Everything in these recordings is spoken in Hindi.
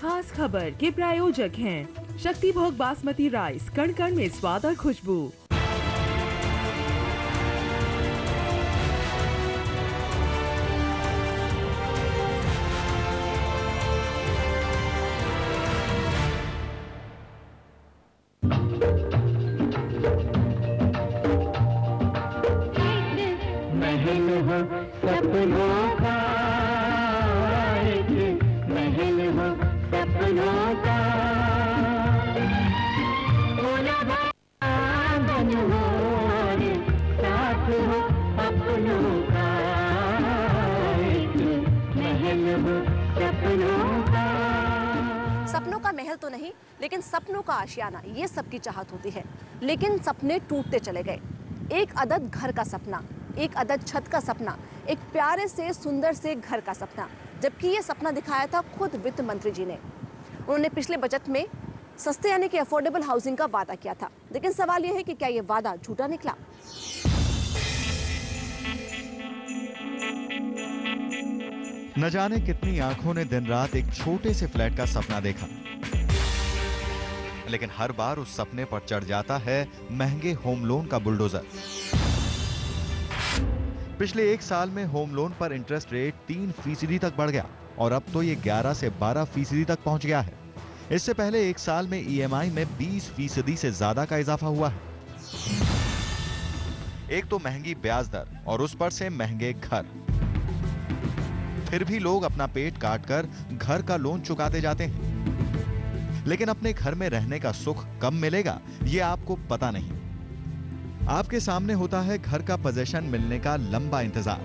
खास खबर के प्रायोजक हैं शक्ति भोग बासमती राइस, कण कण में स्वाद और खुशबू। सपनों का महल तो नहीं, लेकिन सपनों का आशियाना, ये सबकी चाहत होती है। लेकिन सपने टूटते चले गए। एक अदद घर का सपना, एक अदद छत का सपना, एक प्यारे से सुंदर से घर का सपना, जबकि ये सपना दिखाया था खुद वित्त मंत्री जी ने। उन्होंने पिछले बजट में सस्ते यानी कि अफोर्डेबल हाउसिंग का वादा किया था। लेकिन सवाल यह है कि क्या ये वादा झूठा निकला? न जाने कितनी आंखों ने दिन रात एक छोटे से फ्लैट का सपना देखा, लेकिन हर बार उस सपने पर चढ़ जाता है महंगे होम लोन का बुलडोजर। पिछले एक साल में होम लोन पर इंटरेस्ट रेट 3% तक बढ़ गया और अब तो ये 11 से 12% तक पहुंच गया है। इससे पहले एक साल में ईएमआई में 20% से ज्यादा का इजाफा हुआ है। एक तो महंगी ब्याज दर और उस पर से महंगे घर, फिर भी लोग अपना पेट काटकर घर का लोन चुकाते जाते हैं। लेकिन अपने घर में रहने का सुख कब मिलेगा, ये आपको पता नहीं। आपके सामने होता है घर का पोजीशन मिलने का लंबा इंतजार।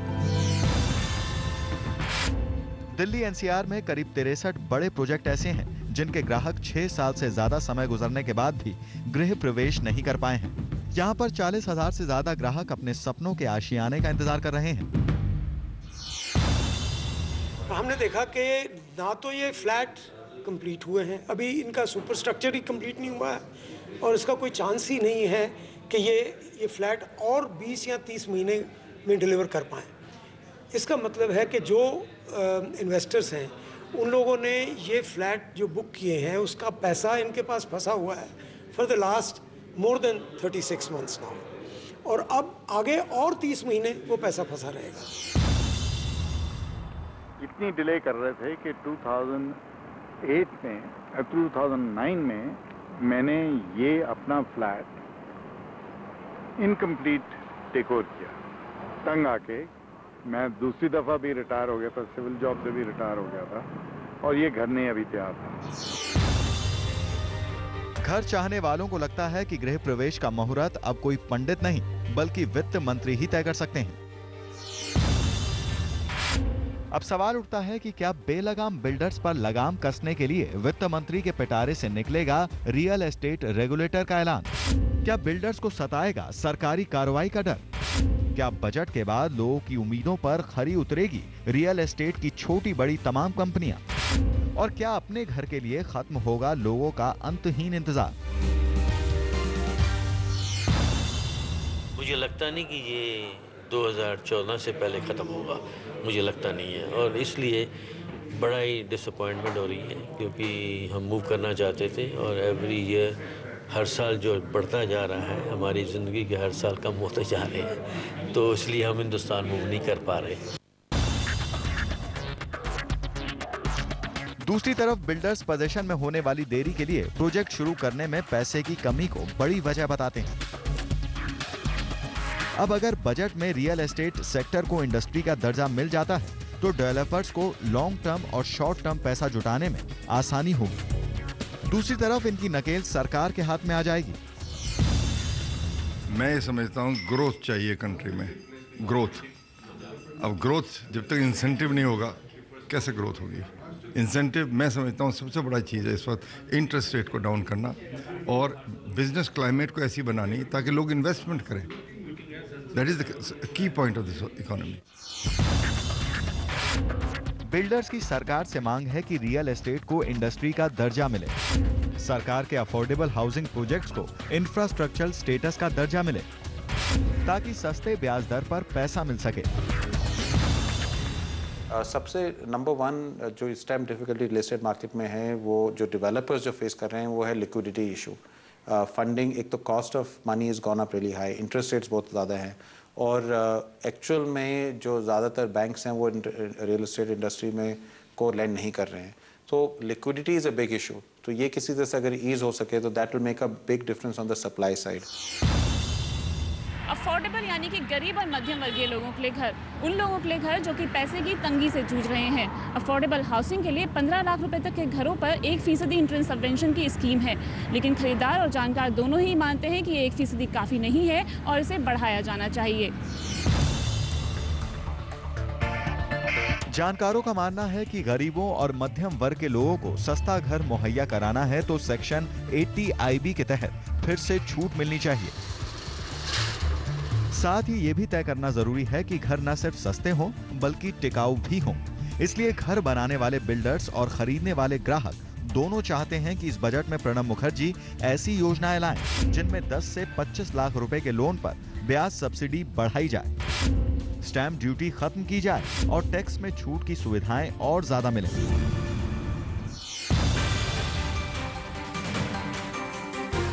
दिल्ली एनसीआर में करीब 63 बड़े प्रोजेक्ट ऐसे हैं जिनके ग्राहक 6 साल से ज्यादा समय गुजरने के बाद भी गृह प्रवेश नहीं कर पाए हैं। यहाँ पर 40,000 से ज्यादा ग्राहक अपने सपनों के आशियाने का इंतजार कर रहे हैं। हमने देखा कि ना तो ये फ्लैट कंप्लीट हुए हैं, अभी इनका सुपर स्ट्रक्चर ही कंप्लीट नहीं हुआ है और इसका कोई चांस ही नहीं है कि ये फ्लैट और 20 या 30 महीने में डिलीवर कर पाएँ। इसका मतलब है कि जो इन्वेस्टर्स हैं उन लोगों ने ये फ्लैट जो बुक किए हैं उसका पैसा इनके पास फंसा हुआ है for the last more than 36 months now, और अब आगे और 30 महीने वो पैसा फंसा रहेगा। इतनी डिले कर रहे थे कि 2008 में 2009 में मैंने ये अपना फ्लैट इनकम्प्लीट टेक ओवर किया। तंग आके मैं दूसरी दफा भी रिटायर हो गया था, सिविल जॉब से भी रिटायर हो गया था और ये घर नहीं अभी तैयार था। घर चाहने वालों को लगता है कि गृह प्रवेश का मुहूर्त अब कोई पंडित नहीं बल्कि वित्त मंत्री ही तय कर सकते हैं। अब सवाल उठता है कि क्या बेलगाम बिल्डर्स पर लगाम कसने के लिए वित्त मंत्री के पिटारे से निकलेगा रियल एस्टेट रेगुलेटर का ऐलान? क्या बिल्डर्स को सताएगा सरकारी कार्रवाई का डर? क्या बजट के बाद लोगों की उम्मीदों पर खरी उतरेगी रियल एस्टेट की छोटी बड़ी तमाम कंपनियां? और क्या अपने घर के लिए खत्म होगा लोगों का अंतहीन इंतजार? मुझे लगता नहीं कि ये 2014 से पहले ख़त्म होगा, मुझे लगता नहीं है। और इसलिए बड़ा ही डिसअपॉइंटमेंट हो रही है क्योंकि हम मूव करना चाहते थे और एवरी ईयर हर साल जो बढ़ता जा रहा है, हमारी ज़िंदगी के हर साल कम होते जा रहे हैं, तो इसलिए हम हिंदुस्तान मूव नहीं कर पा रहे। दूसरी तरफ बिल्डर्स पोजीशन में होने वाली देरी के लिए प्रोजेक्ट शुरू करने में पैसे की कमी को बड़ी वजह बताते हैं। अब अगर बजट में रियल एस्टेट सेक्टर को इंडस्ट्री का दर्जा मिल जाता है तो डेवलपर्स को लॉन्ग टर्म और शॉर्ट टर्म पैसा जुटाने में आसानी होगी। दूसरी तरफ इनकी नकेल सरकार के हाथ में आ जाएगी। मैं ये समझता हूँ ग्रोथ चाहिए कंट्री में, ग्रोथ। अब ग्रोथ जब तक इंसेंटिव नहीं होगा कैसे ग्रोथ होगी? इंसेंटिव मैं समझता हूँ सबसे बड़ा चीज़ है इस वक्त इंटरेस्ट रेट को डाउन करना और बिजनेस क्लाइमेट को ऐसी बनानी ताकि लोग इन्वेस्टमेंट करें। That is the key point of this economy. Builders की सरकार से मांग है कि रियल एस्टेट को इंडस्ट्री का दर्जा मिले। सरकार के अफोर्डेबल हाउसिंग प्रोजेक्ट्स को इंफ्रास्ट्रक्चरल स्टेटस का दर्जा मिले ताकि सस्ते ब्याज दर पर पैसा मिल सके। सबसे नंबर वन जो इस time difficulty real estate market में है, वो जो डेवलपर्स जो फेस कर रहे हैं वो है लिक्विडिटी इशू। फंडिंग, एक तो cost of money is gone up really high, interest rates बहुत ज़्यादा हैं, और एक्चुअल में जो ज़्यादातर बैंक्स हैं वो रियल एस्टेट इंडस्ट्री में को लैंड नहीं कर रहे हैं। तो liquidity is a big issue. तो ये किसी तरह से अगर ईज हो सके तो that will make a big difference on the supply side. Affordable यानी कि गरीब और मध्यम वर्गीय लोगों के लिए घर, उन लोगों के लिए घर जो कि पैसे की तंगी से जूझ रहे हैं। अफोर्डेबल हाउसिंग के लिए 15 लाख रुपए तक के घरों पर 1% इंटरेस्ट सबवेंशन की स्कीम है, लेकिन खरीदार और जानकार दोनों ही मानते हैं कि ये 1% काफ़ी नहीं है और इसे बढ़ाया जाना चाहिए। जानकारों का मानना है कि गरीबों और मध्यम वर्ग के लोगों को सस्ता घर मुहैया कराना है तो सेक्शन 80 IB के तहत फिर से छूट मिलनी चाहिए। साथ ही ये भी तय करना जरूरी है कि घर न सिर्फ सस्ते हों बल्कि टिकाऊ भी हों। इसलिए घर बनाने वाले बिल्डर्स और खरीदने वाले ग्राहक दोनों चाहते हैं कि इस बजट में प्रणब मुखर्जी ऐसी योजनाएं लाएं जिनमें 10 से 25 लाख रुपए के लोन पर ब्याज सब्सिडी बढ़ाई जाए, स्टैंप ड्यूटी खत्म की जाए और टैक्स में छूट की सुविधाएं और ज्यादा मिलें।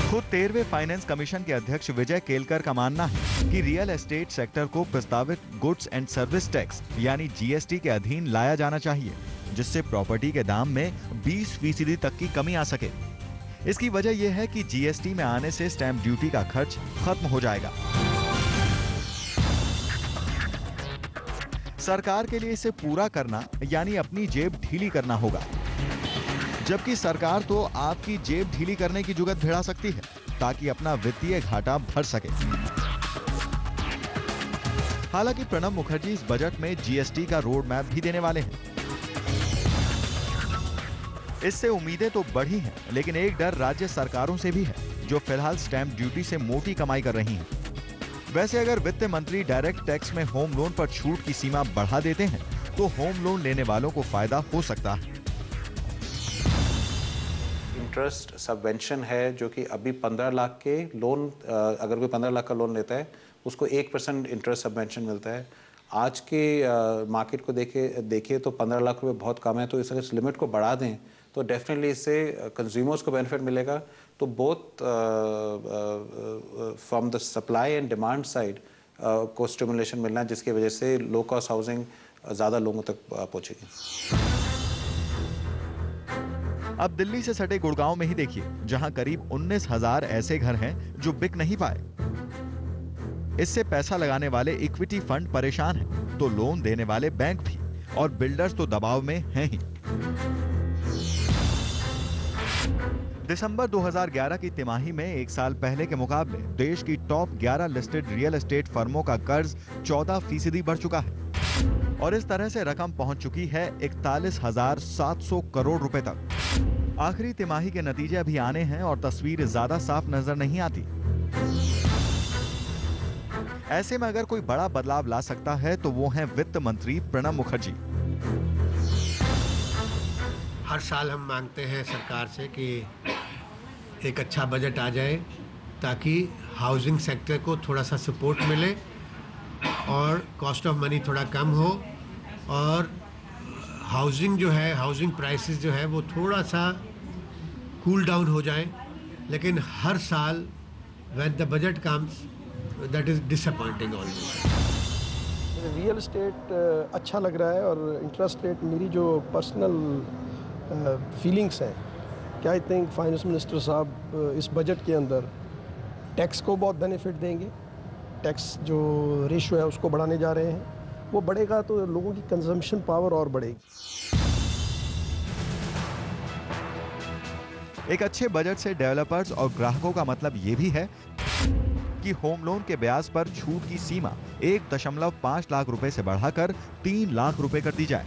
खुद 13वें फाइनेंस कमीशन के अध्यक्ष विजय केलकर का मानना है कि रियल एस्टेट सेक्टर को प्रस्तावित गुड्स एंड सर्विस टैक्स यानी GST के अधीन लाया जाना चाहिए, जिससे प्रॉपर्टी के दाम में 20% तक की कमी आ सके। इसकी वजह यह है कि GST में आने से स्टैंप ड्यूटी का खर्च खत्म हो जाएगा। सरकार के लिए इसे पूरा करना यानी अपनी जेब ढीली करना होगा, जबकि सरकार तो आपकी जेब ढीली करने की जुगत भिड़ा सकती है ताकि अपना वित्तीय घाटा भर सके। हालांकि प्रणब मुखर्जी इस बजट में GST का रोड मैप भी देने वाले हैं। इससे उम्मीदें तो बढ़ी हैं, लेकिन एक डर राज्य सरकारों से भी है जो फिलहाल स्टैंप ड्यूटी से मोटी कमाई कर रही हैं। वैसे अगर वित्त मंत्री डायरेक्ट टैक्स में होम लोन पर छूट की सीमा बढ़ा देते हैं तो होम लोन लेने वालों को फायदा हो सकता है। इंटरेस्ट सबवेंशन है जो कि अभी 15 लाख के लोन, अगर कोई 15 लाख का लोन लेता है उसको 1% इंटरेस्ट सबवेंशन मिलता है। आज के मार्केट को देखिए तो 15 लाख रुपए बहुत कम है, तो इस लिमिट को बढ़ा दें तो डेफिनेटली इससे कंज्यूमर्स को बेनिफिट मिलेगा। तो both from the supply and demand side को स्टिमुलेशन मिलना है, जिसकी वजह से लो कॉस्ट हाउसिंग ज़्यादा लोगों तक पहुँचेगी। अब दिल्ली से सटे गुड़गांव में ही देखिए, जहां करीब 19,000 ऐसे घर हैं जो बिक नहीं पाए। इससे पैसा लगाने वाले इक्विटी फंड परेशान हैं, तो लोन देने वाले बैंक भी, और बिल्डर्स तो दबाव में हैं ही। दिसंबर 2011 की तिमाही में एक साल पहले के मुकाबले देश की टॉप 11 लिस्टेड रियल एस्टेट फर्मों का कर्ज 14% बढ़ चुका है और इस तरह से रकम पहुंच चुकी है 41,700 करोड़ रुपए तक। आखिरी तिमाही के नतीजे अभी आने हैं और तस्वीर ज्यादा साफ नजर नहीं आती। ऐसे में अगर कोई बड़ा बदलाव ला सकता है तो वो हैं वित्त मंत्री प्रणब मुखर्जी। हर साल हम मांगते हैं सरकार से कि एक अच्छा बजट आ जाए ताकि हाउसिंग सेक्टर को थोड़ा सा सपोर्ट मिले और कॉस्ट ऑफ मनी थोड़ा कम हो और हाउसिंग जो है, हाउसिंग प्राइसेस जो है वो थोड़ा सा कूल डाउन हो जाए। लेकिन हर साल when the budget comes that is disappointing always. Real estate अच्छा लग रहा है और इंटरेस्ट रेट, मेरी जो पर्सनल फीलिंग्स हैं कि आई थिंक फाइनेंस मिनिस्टर साहब इस बजट के अंदर टैक्स को बहुत बेनिफिट देंगे। टैक्स जो रेशियो है उसको बढ़ाने जा रहे हैं, वो बढ़ेगा तो लोगों की कंजम्पशन पावर और बढ़ेगी। एक अच्छे बजट से डेवलपर्स और ग्राहकों का मतलब ये भी है कि होम लोन के ब्याज पर छूट की सीमा 1.5 लाख रुपए से बढ़ाकर 3 लाख रुपए कर दी जाए।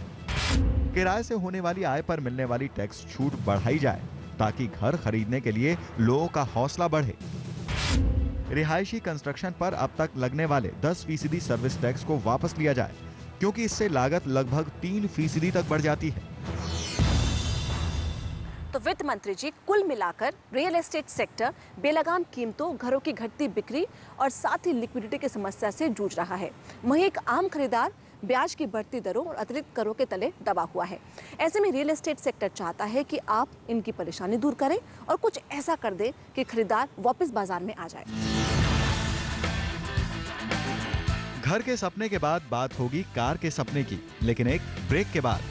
किराए से होने वाली आय पर मिलने वाली टैक्स छूट बढ़ाई जाए ताकि घर खरीदने के लिए लोगों का हौसला बढ़े। रिहायशी कंस्ट्रक्शन पर अब तक लगने वाले 10% सर्विस टैक्स को वापस लिया जाए, क्योंकि इससे लागत लगभग 3% तक बढ़ जाती है। तो वित्त मंत्री जी, कुल मिलाकर रियल एस्टेट सेक्टर बेलगाम कीमतों, घरों की घटती बिक्री और साथ ही लिक्विडिटी की समस्या से जूझ रहा है। वहीं एक आम खरीदार ब्याज की बढ़ती दरों और अतिरिक्त करों के तले दबा हुआ है। ऐसे में रियल एस्टेट सेक्टर चाहता है कि आप इनकी परेशानी दूर करें और कुछ ऐसा कर दें कि खरीदार वापस बाजार में आ जाए। घर के सपने के बाद बात होगी कार के सपने की, लेकिन एक ब्रेक के बाद।